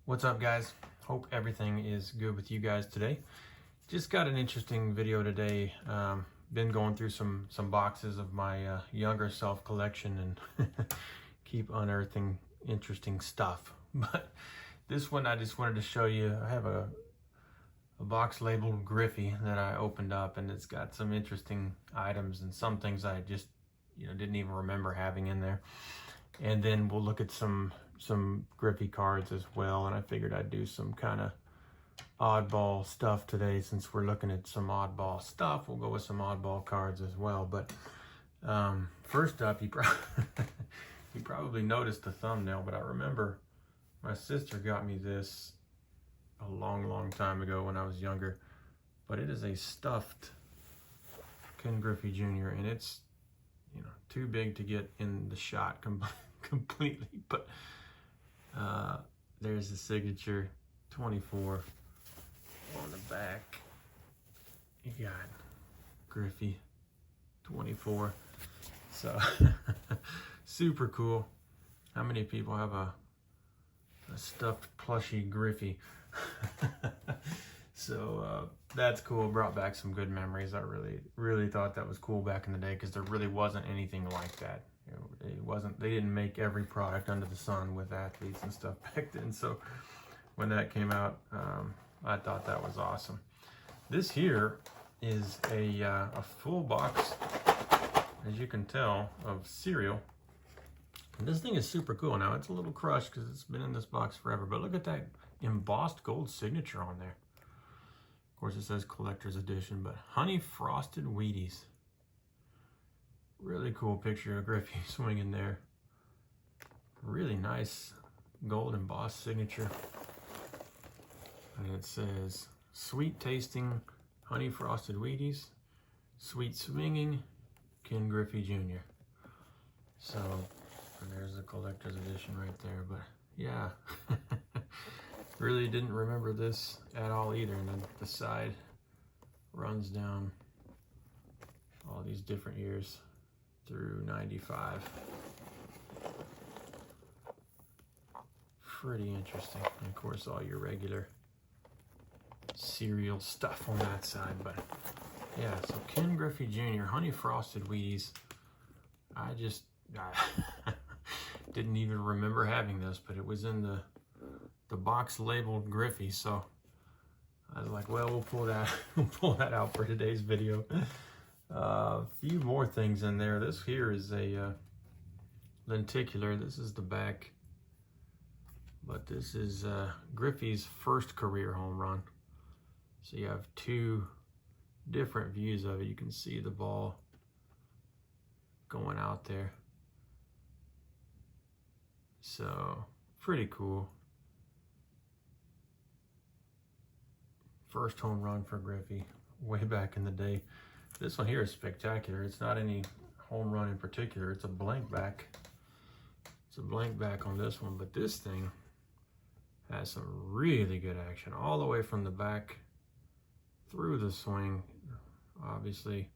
What's up, guys? Hope everything is good with you guys today. Just got an interesting video today. Been going through some boxes of my younger self collection and keep unearthing interesting stuff. But this one I just wanted to show you. I have a box labeled GRIFFEY that I opened up, and it's got some interesting items and some things I just didn't even remember having in there. And then we'll look at some GRIFFEY cards as well, and I figured I'd do some kind of oddball stuff today. Since we're looking at some oddball stuff, we'll go with some oddball cards as well. But first up, you probably noticed the thumbnail, but I remember my sister got me this a long time ago when I was younger. But it is a stuffed Ken Griffey Jr. and it's too big to get in the shot completely, but there's the signature 24 on the back. You got Griffey 24, so super cool. How many people have a stuffed plushy Griffey? So that's cool. Brought back some good memories. I really thought that was cool back in the day, because there really wasn't anything like that. It wasn't, they didn't make every product under the sun with athletes and stuff back then. So when that came out, I thought that was awesome. This here is a full box, as you can tell, of cereal. And this thing is super cool. Now it's a little crushed because it's been in this box forever, but look at that embossed gold signature on there. Of course, it says collector's edition, but honey frosted Wheaties. Really cool picture of Griffey swinging there. Really nice gold embossed signature. And it says, sweet tasting honey frosted Wheaties, sweet swinging Ken Griffey Jr. So, and there's the collector's edition right there. But yeah, really didn't remember this at all either. And then the side runs down all these different years through 95. Pretty interesting. And of course, all your regular cereal stuff on that side. But yeah, so Ken Griffey Jr. honey frosted Wheaties. I didn't even remember having this, but it was in the box labeled GRIFFEY, so I was like, well, we'll pull that out for today's video. A few more things in there. This here is a lenticular. This is the back, but this is GRIFFEY's first career home run. So you have two different views of it. You can see the ball going out there. So pretty cool. First home run for Griffey way back in the day. This one here is spectacular. It's not any home run in particular. It's a blank back. It's a blank back on this one, but this thing has some really good action all the way from the back through the swing. Obviously,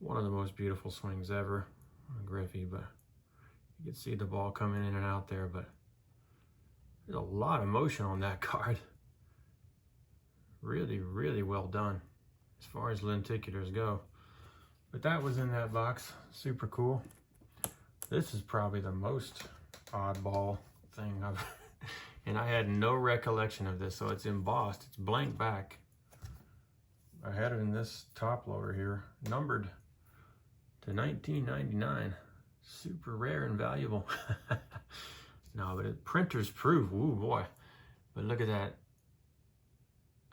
one of the most beautiful swings ever on Griffey, but you can see the ball coming in and out there, but there's a lot of motion on that card. Really well done as far as lenticulars go. But that was in that box. Super cool. This is probably the most oddball thing I've and I had no recollection of this. So it's embossed, it's blank back. I had it in this top loader here, numbered to 1999. Super rare and valuable. No, but it printer's proof. Ooh boy. But look at that.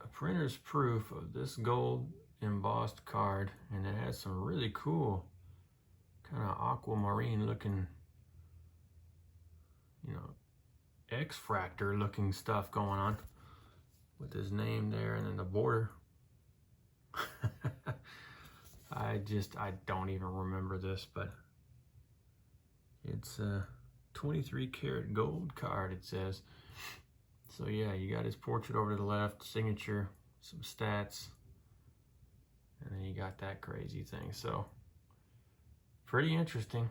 A printer's proof of this gold embossed card, and it has some really cool kind of aquamarine looking, X-fractor looking stuff going on with his name there, and then the border. I don't even remember this, but it's a 23 karat gold card, it says. So yeah, you got his portrait over to the left, signature, some stats, and then you got that crazy thing. So pretty interesting.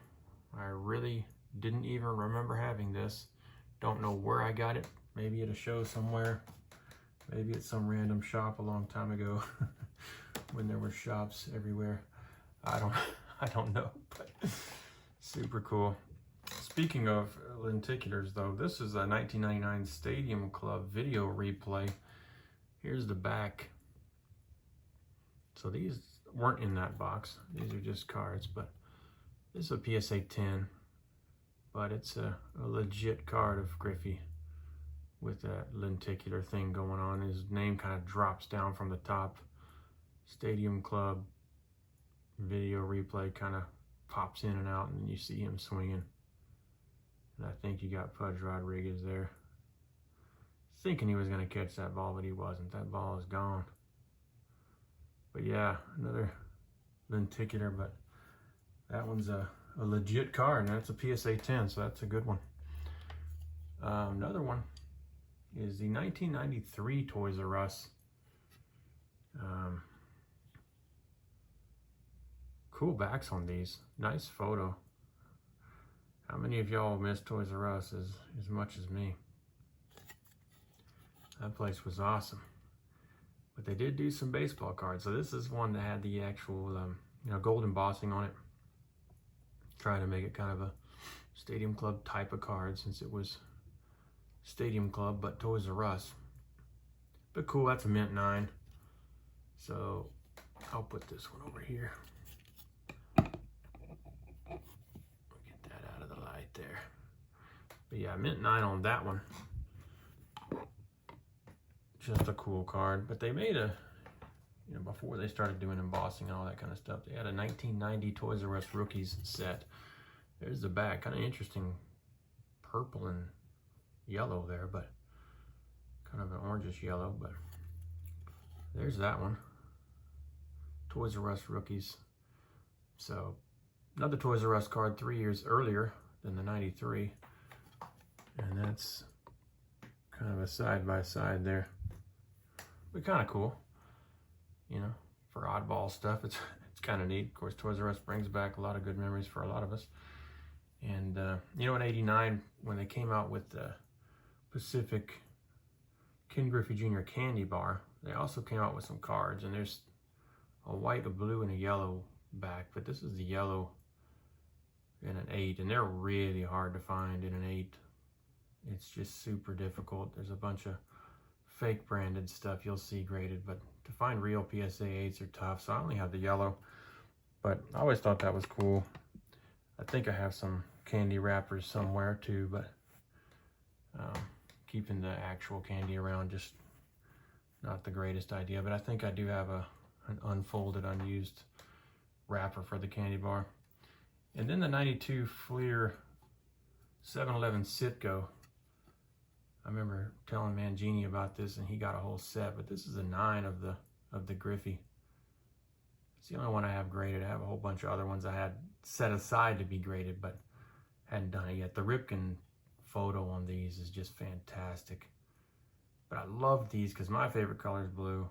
I really didn't even remember having this. Don't know where I got it. maybe at a show somewhere, maybe at some random shop a long time ago when there were shops everywhere. I don't know, but super cool. Speaking of lenticulars though, this is a 1999 Stadium Club video replay. Here's the back. So these weren't in that box. These are just cards, but this is a PSA 10, but it's a legit card of Griffey with that lenticular thing going on. His name kind of drops down from the top. Stadium Club video replay kind of pops in and out, and then you see him swinging. And I think you got Pudge Rodriguez there. Thinking he was going to catch that ball, but he wasn't. That ball is gone. But yeah, another lenticular, but that one's a legit card, and that's a PSA 10, so that's a good one. Another one is the 1993 Toys R Us. Cool backs on these. Nice photo. How many of y'all miss Toys R Us as much as me? That place was awesome. But they did do some baseball cards. So this is one that had the actual gold embossing on it. Trying to make it kind of a Stadium Club type of card, since it was Stadium Club but Toys R Us. But cool, that's a mint 9. So I'll put this one over here. Get that out of the light there. But yeah, mint 9 on that one. Just a cool card. But they made a, before they started doing embossing and all that kind of stuff, they had a 1990 Toys R Us Rookies set. There's the back, kind of interesting purple and yellow there, but kind of an orangish yellow. But there's that one, Toys R Us Rookies. So another Toys R Us card 3 years earlier than the 93, and that's kind of a side-by-side there, but kind of cool, for oddball stuff. It's kind of neat. Of course, Toys R Us brings back a lot of good memories for a lot of us. And in '89, when they came out with the Pacific Ken Griffey Jr. candy bar, they also came out with some cards, and there's a white, a blue, and a yellow back, but this is the yellow in an 8, and they're really hard to find in an 8. It's just super difficult. There's a bunch of fake branded stuff you'll see graded, but to find real PSA 8s are tough, so I only have the yellow. But I always thought that was cool. I think I have some candy wrappers somewhere too, but keeping the actual candy around, just not the greatest idea. But I think I do have an unfolded, unused wrapper for the candy bar. And then the 92 Fleer 711 Citgo. I remember telling Mangini about this, and he got a whole set, but this is a 9 of the Griffey. It's the only one I have graded. I have a whole bunch of other ones I had set aside to be graded, but hadn't done it yet. The Ripken photo on these is just fantastic. But I love these because my favorite color is blue,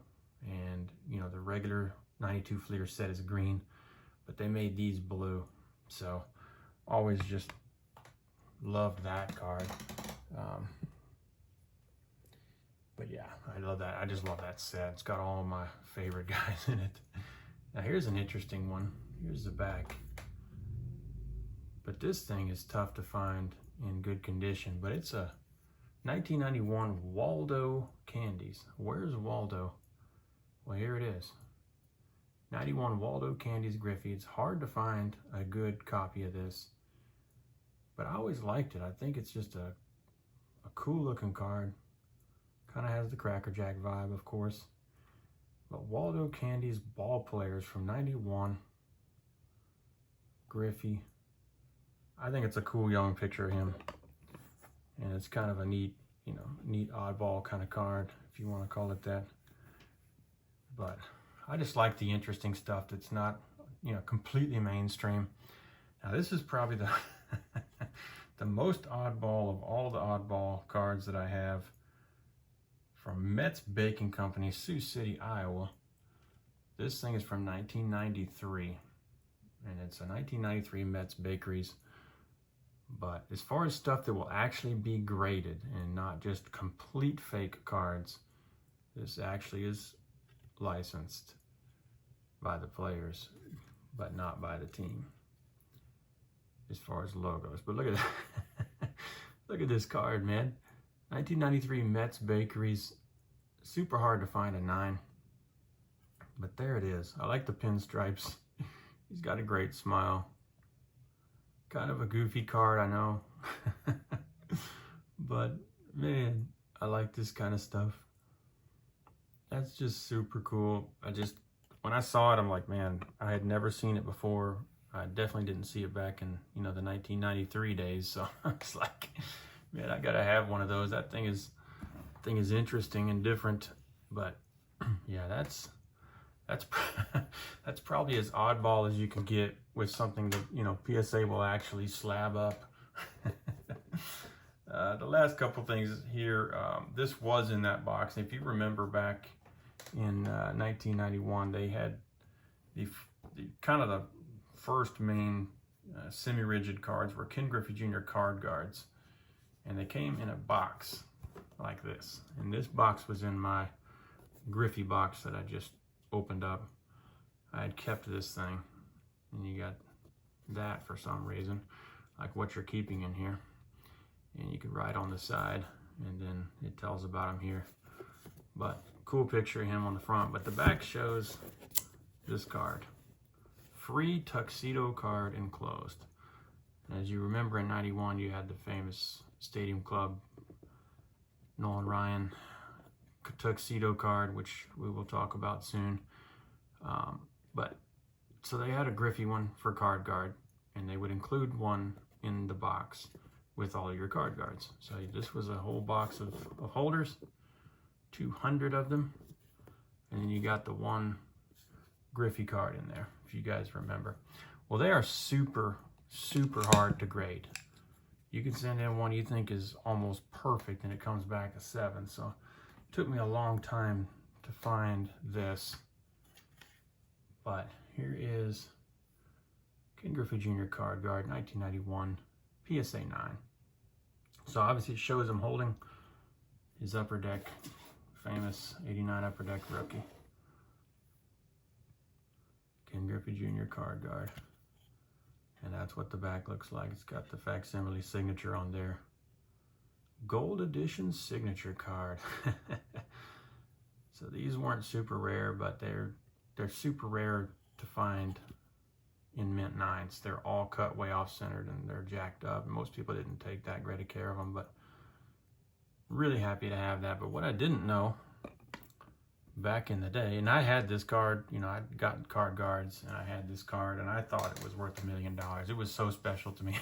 and the regular 92 Fleer set is green, but they made these blue, so always just loved that card. But yeah, I love that. I just love that set. It's got all of my favorite guys in it. Now here's an interesting one. Here's the back. But this thing is tough to find in good condition, but it's a 1991 Waldo Candies. Where's Waldo? Well, here it is. 91 Waldo Candies Griffey. It's hard to find a good copy of this, but I always liked it. I think it's just a cool looking card. Kind of has the Cracker Jack vibe, of course. But Waldo Candies ball players from 91. Griffey. I think it's a cool young picture of him. And it's kind of a neat, neat oddball kind of card, if you want to call it that. But I just like the interesting stuff that's not, completely mainstream. Now this is probably the the most oddball of all the oddball cards that I have. From Metz Baking Company, Sioux City, Iowa. This thing is from 1993, and it's a 1993 Metz Bakeries But as far as stuff that will actually be graded and not just complete fake cards, this actually is licensed by the players, but not by the team as far as logos. But look at that. Look at this card, man. 1993 Mets Bakeries. Super hard to find a 9. But there it is. I like the pinstripes. He's got a great smile. Kind of a goofy card, I know. But man, I like this kind of stuff. That's just super cool. When I saw it, I'm like, man, I had never seen it before. I definitely didn't see it back in, the 1993 days. So I was like, man, I gotta have one of those. That thing is interesting and different. But yeah, that's that's probably as oddball as you can get with something that PSA will actually slab up. The last couple things here, this was in that box. If you remember back in 1991, they had the kind of the first main semi-rigid cards were Ken Griffey Jr. card guards, and they came in a box like this. And this box was in my Griffey box that I just opened up. I had kept this thing, and you got that for some reason, like what you're keeping in here. And you can write on the side, and then it tells about him here. But cool picture of him on the front. But the back shows this card. Free tuxedo card enclosed. And as you remember in 91, you had the famous Stadium Club Nolan Ryan tuxedo card, which we will talk about soon. So they had a Griffey one for card guard, and they would include one in the box with all your card guards. So this was a whole box of holders, 200 of them, and then you got the one Griffey card in there, if you guys remember. Well, they are super, super hard to grade. You can send in one you think is almost perfect, and it comes back a 7. So it took me a long time to find this. But here is Ken Griffey Jr. card guard, 1991, PSA 9. So obviously it shows him holding his Upper Deck, famous 89 Upper Deck rookie. Ken Griffey Jr. card guard. And that's what the back looks like. It's got the facsimile signature on there. Gold edition signature card. So these weren't super rare, but they're super rare to find in mint 9s. They're all cut way off centered, and they're jacked up. Most people didn't take that great a care of them, but really happy to have that. But what I didn't know back in the day, and I had this card, I'd gotten card guards, and I had this card, and I thought it was worth $1 million. It was so special to me.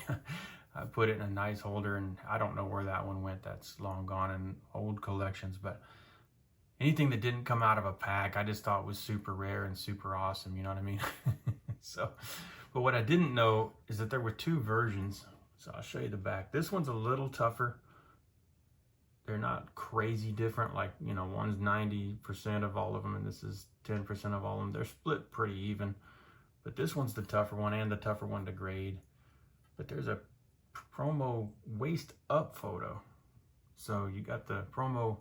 I put it in a nice holder, and I don't know where that one went. That's long gone in old collections, but anything that didn't come out of a pack, I just thought was super rare and super awesome, you know what I mean? But what I didn't know is that there were 2 versions. So I'll show you the back. This one's a little tougher. They're not crazy different, like, one's 90% of all of them, and this is 10% of all of them. They're split pretty even. But this one's the tougher one, and the tougher one to grade. But there's a promo waist up photo. So you got the promo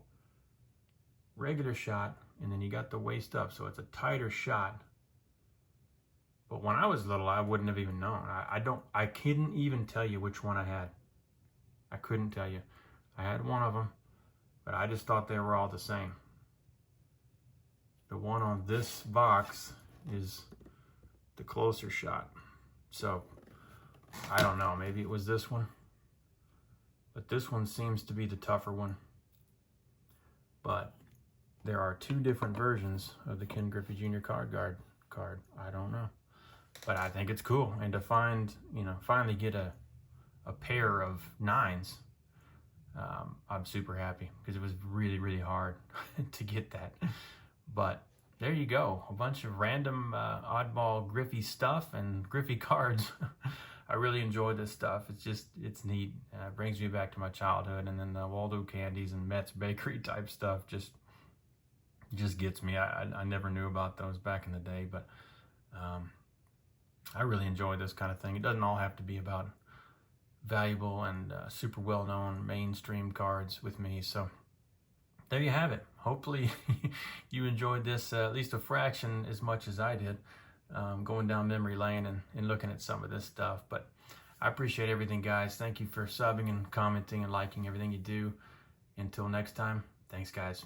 regular shot, and then you got the waist up, so it's a tighter shot. But when I was little, I wouldn't have even known. I couldn't even tell you which one I had. I couldn't tell you. I had one of them, but I just thought they were all the same. The one on this box is the closer shot. So I don't know, maybe it was this one, but this one seems to be the tougher one. But there are 2 different versions of the Ken Griffey Jr. card guard card. I don't know, but I think it's cool. And to find, finally get a pair of 9s, I'm super happy, because it was really, really hard to get that. But there you go, a bunch of random oddball Griffey stuff and Griffey cards. I really enjoy this stuff. It's neat. It brings me back to my childhood, and then the Waldo candies and Mets Bakery type stuff just gets me. I never knew about those back in the day, but I really enjoy this kind of thing. It doesn't all have to be about valuable and super well-known mainstream cards with me. So there you have it. Hopefully you enjoyed this at least a fraction as much as I did, going down memory lane and looking at some of this stuff. But I appreciate everything, guys. Thank you for subbing and commenting and liking everything you do. Until next time, thanks, guys.